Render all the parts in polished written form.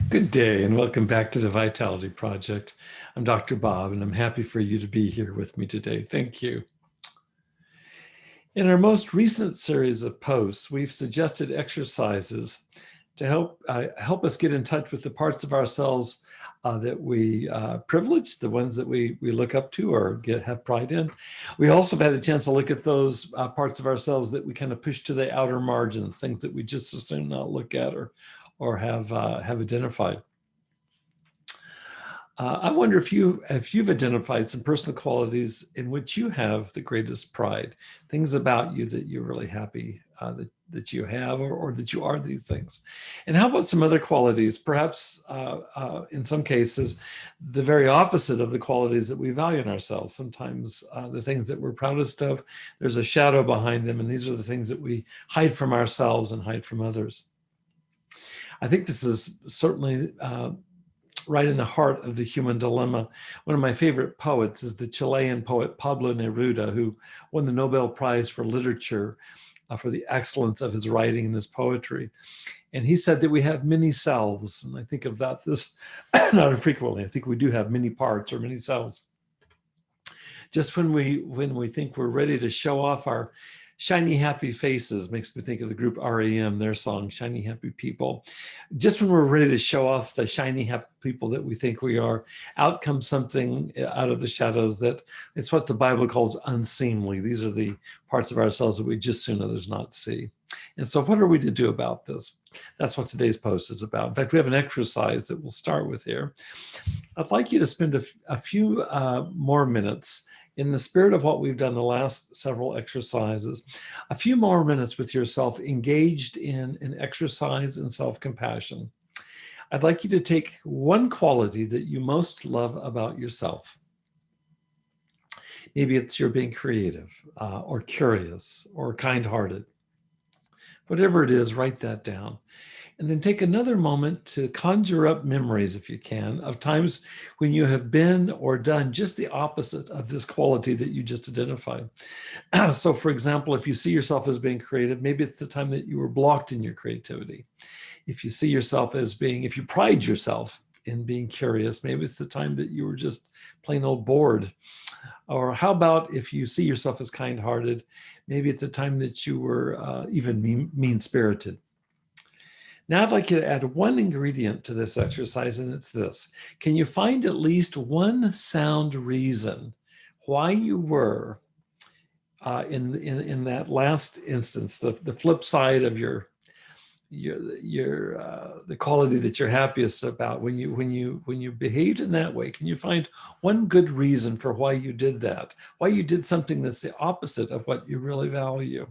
Good day and welcome back to the Vitality Project. I'm Dr. Bob and I'm happy for you to be here with me today. Thank you. In our most recent series of posts, we've suggested exercises to help us get in touch with the parts of ourselves that we privilege, the ones that we look up to or have pride in. We also have had a chance to look at those parts of ourselves that we kind of push to the outer margins, things that we just as soon not look at or have identified. I wonder if you've identified some personal qualities in which you have the greatest pride, things about you that you're really happy that you have or that you are these things. And how about some other qualities, perhaps in some cases, the very opposite of the qualities that we value in ourselves. Sometimes the things that we're proudest of, there's a shadow behind them, and these are the things that we hide from ourselves and hide from others. I think this is certainly right in the heart of the human dilemma. One of my favorite poets is the Chilean poet Pablo Neruda, who won the Nobel Prize for Literature for the excellence of his writing and his poetry. And he said that we have many selves. And I think of that this not infrequently. I think we do have many parts or many selves. Just when we think we're ready to show off our shiny, happy faces, makes me think of the group R.E.M, their song, Shiny Happy People. Just when we're ready to show off the shiny, happy people that we think we are, out comes something out of the shadows that it's what the Bible calls unseemly. These are the parts of ourselves that we just soon others not see. And so what are we to do about this? That's what today's post is about. In fact, we have an exercise that we'll start with here. I'd like you to spend a few more minutes in the spirit of what we've done the last several exercises, a few more minutes with yourself engaged in an exercise in self-compassion. I'd like you to take one quality that you most love about yourself. Maybe it's your being creative or curious or kind-hearted. Whatever it is, write that down. And then take another moment to conjure up memories, if you can, of times when you have been or done just the opposite of this quality that you just identified. So for example, if you see yourself as being creative, maybe it's the time that you were blocked in your creativity. If you see yourself as being, if you pride yourself in being curious, maybe it's the time that you were just plain old bored. Or how about if you see yourself as kind-hearted, maybe it's a time that you were even mean-spirited. Now I'd like you to add one ingredient to this exercise, and it's this. Can you find at least one sound reason why you were in that last instance, the flip side of the quality that you're happiest about, when you behaved in that way? Can you find one good reason for why you did that, why you did something that's the opposite of what you really value?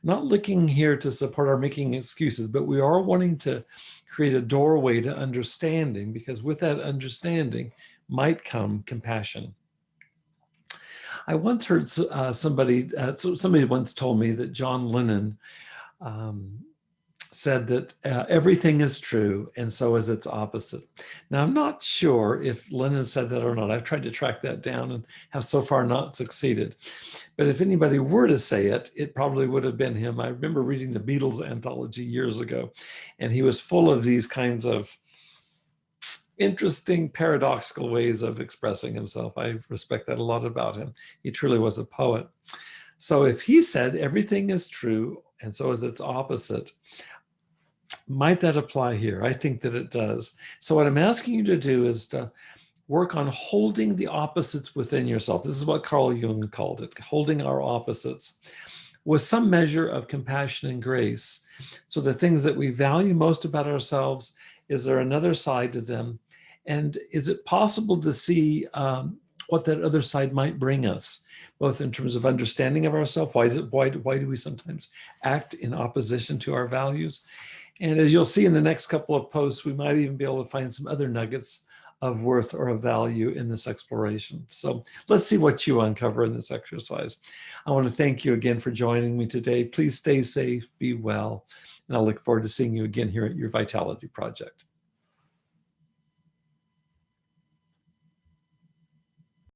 Not looking here to support our making excuses, but we are wanting to create a doorway to understanding, because with that understanding might come compassion. I once heard somebody once told me that John Lennon said that everything is true and so is its opposite. Now, I'm not sure if Lennon said that or not. I've tried to track that down and have so far not succeeded. But if anybody were to say it, it probably would have been him. I remember reading the Beatles anthology years ago, and he was full of these kinds of interesting, paradoxical ways of expressing himself. I respect that a lot about him. He truly was a poet. So if he said everything is true and so is its opposite, might that apply here? I think that it does. So what I'm asking you to do is to work on holding the opposites within yourself. This is what Carl Jung called it, holding our opposites with some measure of compassion and grace. So the things that we value most about ourselves, is there another side to them? And is it possible to see what that other side might bring us, both in terms of understanding of ourselves? Why do we sometimes act in opposition to our values? And as you'll see in the next couple of posts, we might even be able to find some other nuggets of worth or of value in this exploration. So let's see what you uncover in this exercise. I want to thank you again for joining me today. Please stay safe, be well, and I look forward to seeing you again here at your Vitality Project.